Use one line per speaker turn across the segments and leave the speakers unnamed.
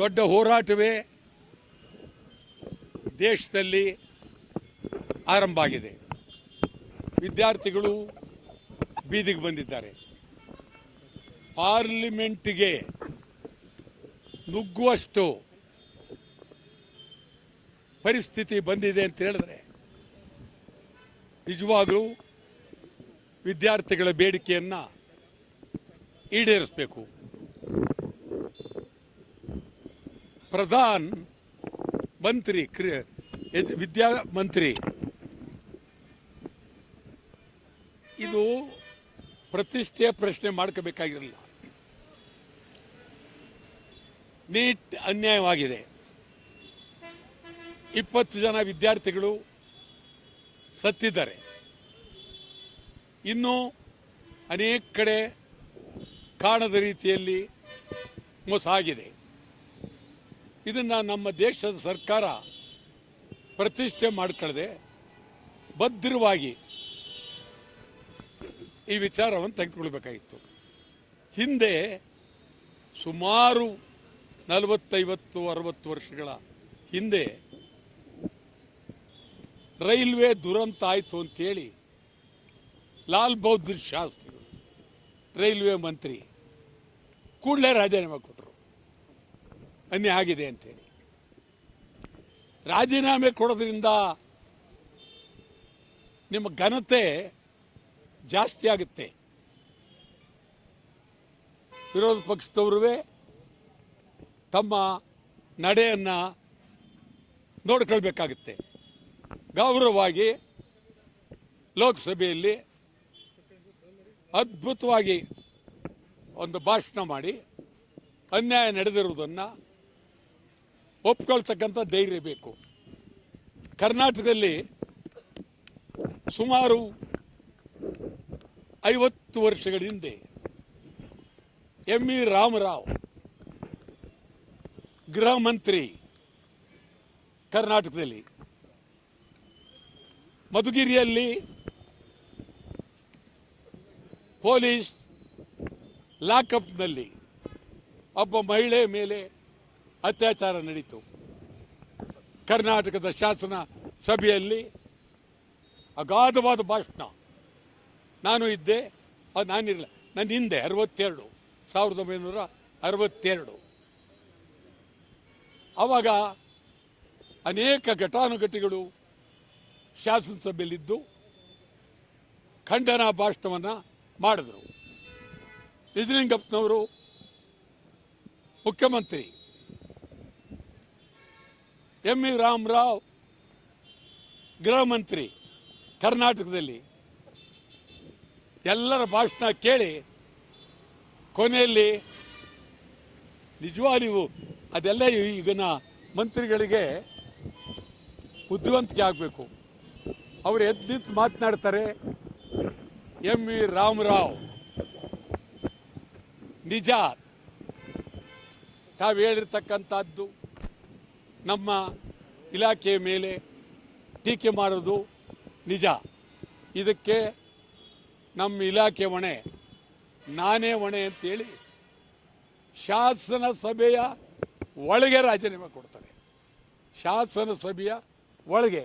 ದೊಡ್ಡ ಹೋರಾಟವೇ ದೇಶದಲ್ಲಿ ಆರಂಭ ಆಗಿದೆ. ವಿದ್ಯಾರ್ಥಿಗಳು ಬೀದಿಗೆ ಬಂದಿದ್ದಾರೆ. ಪಾರ್ಲಿಮೆಂಟ್ಗೆ ನುಗ್ಗುವಷ್ಟು ಪರಿಸ್ಥಿತಿ ಬಂದಿದೆ ಅಂತ ಹೇಳಿದ್ರೆ ನಿಜವಾಗಲೂ ವಿದ್ಯಾರ್ಥಿಗಳ ಬೇಡಿಕೆಯನ್ನು ಈಡೇರಿಸಬೇಕು. ಪ್ರಧಾನ ಮಂತ್ರಿ ವಿದ್ಯಾಮಂತ್ರಿ ಇದು ಪ್ರತಿಷ್ಠೆಯ ಪ್ರಶ್ನೆ ಮಾಡ್ಕೋಬೇಕಾಗಿರಲಿಲ್ಲ. ನೀಟ್ ಅನ್ಯಾಯವಾಗಿದೆ. 20 ಜನ ವಿದ್ಯಾರ್ಥಿಗಳು ಸತ್ತಿದ್ದಾರೆ. ಇನ್ನೂ ಅನೇಕ ಕಡೆ ಕಾಣದ ರೀತಿಯಲ್ಲಿ ಮೋಸ ಆಗಿದೆ. ಇದನ್ನು ನಮ್ಮ ದೇಶದ ಸರ್ಕಾರ ಪ್ರತಿಷ್ಠೆ ಮಾಡಿಕೊಳ್ಳದೆ ಭದ್ರವಾಗಿ ಈ ವಿಚಾರವನ್ನು ತೆಗೆದುಕೊಳ್ಬೇಕಾಗಿತ್ತು. ಹಿಂದೆ ಸುಮಾರು 40, 50, 60 ವರ್ಷಗಳ ಹಿಂದೆ ರೈಲ್ವೆ ದುರಂತ ಆಯಿತು ಅಂತೇಳಿ ಲಾಲ್ ಬಹದ್ದೂರ್ ಶಾಸ್ತ್ರಿ ರೈಲ್ವೆ ಮಂತ್ರಿ ಕೂಡಲೇ ರಾಜೀನಾಮೆ ಕೊಟ್ಟರು. ಅನ್ಯಾಯ ಆಗಿದೆ ಅಂತೇಳಿ. ರಾಜೀನಾಮೆ ಕೊಡೋದ್ರಿಂದ ನಿಮ್ಮ ಘನತೆ ಜಾಸ್ತಿ ಆಗುತ್ತೆ. ವಿರೋಧ ಪಕ್ಷದವರೂ ತಮ್ಮ ನಡೆಯನ್ನು ನೋಡ್ಕೊಳ್ಬೇಕಾಗುತ್ತೆ. ಗೌರವವಾಗಿ ಲೋಕಸಭೆಯಲ್ಲಿ ಅದ್ಭುತವಾಗಿ ಒಂದು ಭಾಷಣ ಮಾಡಿ ಅನ್ಯಾಯ ನಡೆದಿರುವುದನ್ನು ಒಪ್ಕೊಳ್ತಕ್ಕಂಥ ಧೈರ್ಯ ಬೇಕು. ಕರ್ನಾಟಕದಲ್ಲಿ ಸುಮಾರು 50 ವರ್ಷಗಳ ಹಿಂದೆ ಎಂ.ಇ. ರಾಮರಾವ್ ಗೃಹ ಮಂತ್ರಿ ಕರ್ನಾಟಕದಲ್ಲಿ ಮಧುಗಿರಿಯಲ್ಲಿ ಪೊಲೀಸ್ ಲಾಕಪ್ನಲ್ಲಿ ಒಬ್ಬ ಮಹಿಳೆ ಮೇಲೆ ಅತ್ಯಾಚಾರ ನಡೀತು. ಕರ್ನಾಟಕದ ಶಾಸನ ಸಭೆಯಲ್ಲಿ ಅಗಾಧವಾದ ಭಾಷಣ. ನಾನು ಇದ್ದೆ, ನಾನಿರಲಿಲ್ಲ, ನನ್ನ ಹಿಂದೆ 1962 ಆವಾಗ ಅನೇಕ ಘಟಾನುಘಟಿಗಳು ಶಾಸನಸಭೆಯಲ್ಲಿದ್ದು ಖಂಡನಾ ಭಾಷಣವನ್ನು ಮಾಡಿದರು. ನಿಜಲಿಂಗಪ್ಪನವರು ಮುಖ್ಯಮಂತ್ರಿ, ಎಂ.ಇ. ರಾಮರಾವ್ ಗೃಹ ಮಂತ್ರಿ ಕರ್ನಾಟಕದಲ್ಲಿ. ಎಲ್ಲರ ಭಾಷಣ ಕೇಳಿ ಕೊನೆಯಲ್ಲಿ ನಿಜವಾಗಿಯೂ ಅದೆಲ್ಲ ಈಗಿನ ಮಂತ್ರಿಗಳಿಗೆ ಬುದ್ಧಿವಂತಿಕೆ ಆಗಬೇಕು. ಅವರು ಎದ್ದು ನಿಂತು ಮಾತನಾಡ್ತಾರೆ. ಎಂ.ಇ. ರಾಮರಾವ್ ನಿಜ, ತಾವು ಹೇಳಿರ್ತಕ್ಕಂಥದ್ದು ನಮ್ಮ ಇಲಾಖೆಯ ಮೇಲೆ ಟೀಕೆ ಮಾಡೋದು ನಿಜ. ಇದಕ್ಕೆ ನಮ್ಮ ಇಲಾಖೆ ಹೊಣೆ, ನಾನೇ ಹೊಣೆ ಅಂತೇಳಿ ಶಾಸನ ಸಭೆಯ ಒಳಗೆ ರಾಜೀನಾಮೆ ಕೊಡ್ತಾರೆ. ಶಾಸನ ಸಭೆಯ ಒಳಗೆ,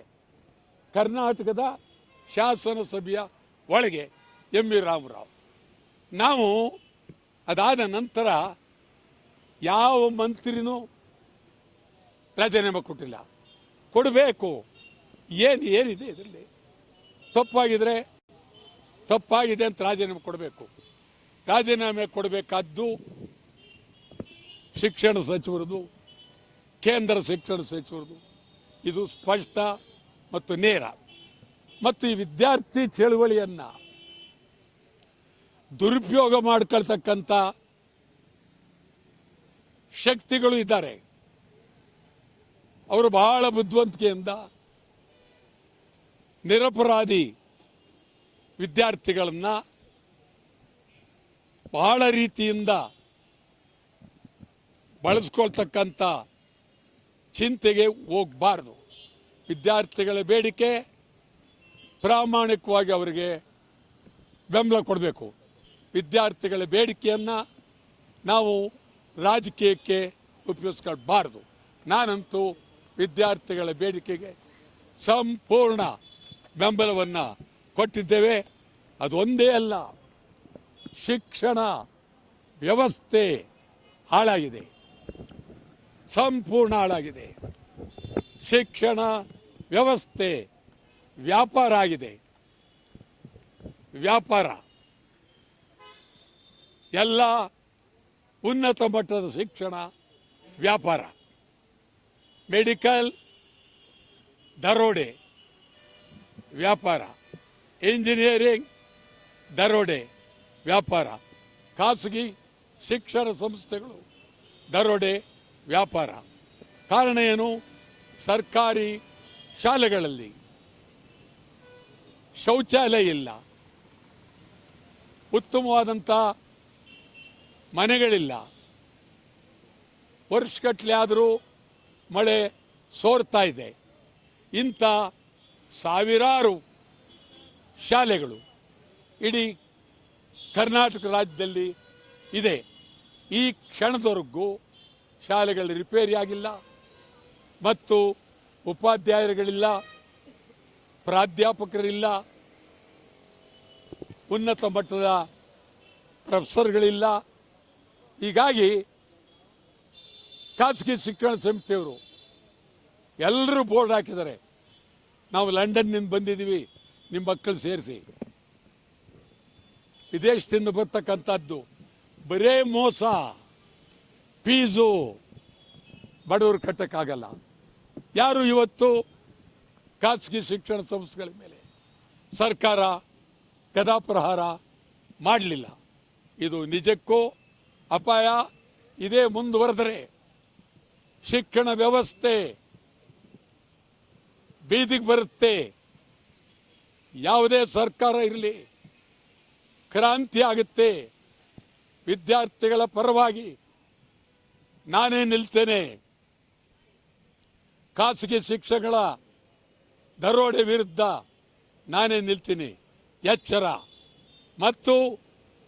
ಕರ್ನಾಟಕದ ಶಾಸನ ಸಭೆಯ ಒಳಗೆ ಎಂ.ಇ. ರಾಮರಾವ್. ನಾವು ಅದಾದ ನಂತರ ಯಾವ ಮಂತ್ರಿನೂ ರಾಜೀನಾಮೆ ಕೊಟ್ಟಿಲ್ಲ. ಕೊಡಬೇಕು. ಏನಿದೆ ಇದರಲ್ಲಿ? ತಪ್ಪಾಗಿದ್ರೆ ತಪ್ಪಾಗಿದೆ ಅಂತ ರಾಜೀನಾಮೆ ಕೊಡಬೇಕು. ರಾಜೀನಾಮೆ ಕೊಡಬೇಕಾದ್ದು ಶಿಕ್ಷಣ ಸಚಿವರದು, ಕೇಂದ್ರ ಶಿಕ್ಷಣ ಸಚಿವರದು. ಇದು ಸ್ಪಷ್ಟ ಮತ್ತು ನೇರ. ಮತ್ತು ಈ ವಿದ್ಯಾರ್ಥಿ ಚಳವಳಿಯನ್ನು ದುರುಪಯೋಗ ಮಾಡ್ಕೊಳ್ತಕ್ಕಂಥ ಶಕ್ತಿಗಳು ಇದ್ದಾರೆ. ಅವರು ಬಹಳ ಬುದ್ಧಿವಂತಿಕೆಯಿಂದ ನಿರಪರಾಧಿ ವಿದ್ಯಾರ್ಥಿಗಳನ್ನು ಬಹಳ ರೀತಿಯಿಂದ ಬಳಸ್ಕೊಳ್ತಕ್ಕಂಥ ಚಿಂತೆಗೆ ಹೋಗಬಾರ್ದು. ವಿದ್ಯಾರ್ಥಿಗಳ ಬೇಡಿಕೆ ಪ್ರಾಮಾಣಿಕವಾಗಿ ಅವರಿಗೆ ಬೆಂಬಲ ಕೊಡಬೇಕು. ವಿದ್ಯಾರ್ಥಿಗಳ ಬೇಡಿಕೆಯನ್ನು ನಾವು ರಾಜಕೀಯಕ್ಕೆ ಉಪಯೋಗಿಸ್ಕೊಳ್ಬಾರ್ದು. ನಾನಂತೂ ವಿದ್ಯಾರ್ಥಿಗಳ ಬೇಡಿಕೆಗೆ ಸಂಪೂರ್ಣ ಬೆಂಬಲವನ್ನು ಕೊಟ್ಟಿದ್ದೇವೆ. ಅದು ಒಂದೇ ಅಲ್ಲ, ಶಿಕ್ಷಣ ವ್ಯವಸ್ಥೆ ಹಾಳಾಗಿದೆ, ಸಂಪೂರ್ಣ ಹಾಳಾಗಿದೆ. ಶಿಕ್ಷಣ ವ್ಯವಸ್ಥೆ ವ್ಯಾಪಾರ ಆಗಿದೆ. ವ್ಯಾಪಾರ ಎಲ್ಲ ಉನ್ನತ ಮಟ್ಟದ ಶಿಕ್ಷಣ ವ್ಯಾಪಾರ. ಮೆಡಿಕಲ್ ದರೋಡೆ ವ್ಯಾಪಾರ, ಇಂಜಿನಿಯರಿಂಗ್ ದರೋಡೆ ವ್ಯಾಪಾರ, ಖಾಸಗಿ ಶಿಕ್ಷಣ ಸಂಸ್ಥೆಗಳು ದರೋಡೆ ವ್ಯಾಪಾರ. ಕಾರಣ ಏನು? ಸರ್ಕಾರಿ ಶಾಲೆಗಳಲ್ಲಿ ಶೌಚಾಲಯ ಇಲ್ಲ, ಉತ್ತಮವಾದಂಥ ಮನೆಗಳಿಲ್ಲ. ವರ್ಷಗಟ್ಟಲೆ ಆದರೂ ಮಳೆ ಸೋರ್ತಾ ಇದೆ. ಇಂಥ ಸಾವಿರಾರು ಶಾಲೆಗಳು ಇಡೀ ಕರ್ನಾಟಕ ರಾಜ್ಯದಲ್ಲಿ ಇದೆ. ಈ ಕ್ಷಣದವರೆಗೂ ಶಾಲೆಗಳು ರಿಪೇರಿ ಆಗಿಲ್ಲ ಮತ್ತು ಉಪಾಧ್ಯಾಯರುಗಳಿಲ್ಲ, ಪ್ರಾಧ್ಯಾಪಕರಿಲ್ಲ, ಉನ್ನತ ಮಟ್ಟದ ಪ್ರೊಫೆಸರ್ಗಳಿಲ್ಲ. ಹೀಗಾಗಿ ಖಾಸಗಿ ಶಿಕ್ಷಣ ಸಂಸ್ಥೆಯವರು ಎಲ್ಲರೂ ಬೋರ್ಡ್ ಹಾಕಿದ್ದಾರೆ, ನಾವು ಲಂಡನ್ನಿಂದ ಬಂದಿದ್ದೀವಿ, ನಿಮ್ಮ ಮಕ್ಕಳು ಸೇರಿಸಿ. ವಿದೇಶದಿಂದ ಬರ್ತಕ್ಕಂಥದ್ದು ಬರೇ ಮೋಸ, ಫೀಸು ಬಡವರು ಕಟ್ಟಕ್ಕಾಗಲ್ಲ. ಯಾರು ಇವತ್ತು ಖಾಸಗಿ ಶಿಕ್ಷಣ ಸಂಸ್ಥೆಗಳ ಮೇಲೆ ಸರ್ಕಾರ ಗದಾಪ್ರಹಾರ ಮಾಡಲಿಲ್ಲ. ಇದು ನಿಜಕ್ಕೂ ಅಪಾಯ. ಇದೇ ಮುಂದುವರೆದರೆ ಶಿಕ್ಷಣ ವ್ಯವಸ್ಥೆ ಬೀದಿಗೆ ಬರುತ್ತೆ. ಯಾವುದೇ ಸರ್ಕಾರ ಇರಲಿ, ಕ್ರಾಂತಿ ಆಗುತ್ತೆ. ವಿದ್ಯಾರ್ಥಿಗಳ ಪರವಾಗಿ ನಾನೇ ನಿಲ್ತೇನೆ. ಖಾಸಗಿ ಶಿಕ್ಷಕಗಳ ದರೋಡೆ ವಿರುದ್ಧ ನಾನೇ ನಿಲ್ತೀನಿ. ಎಚ್ಚರ. ಮತ್ತು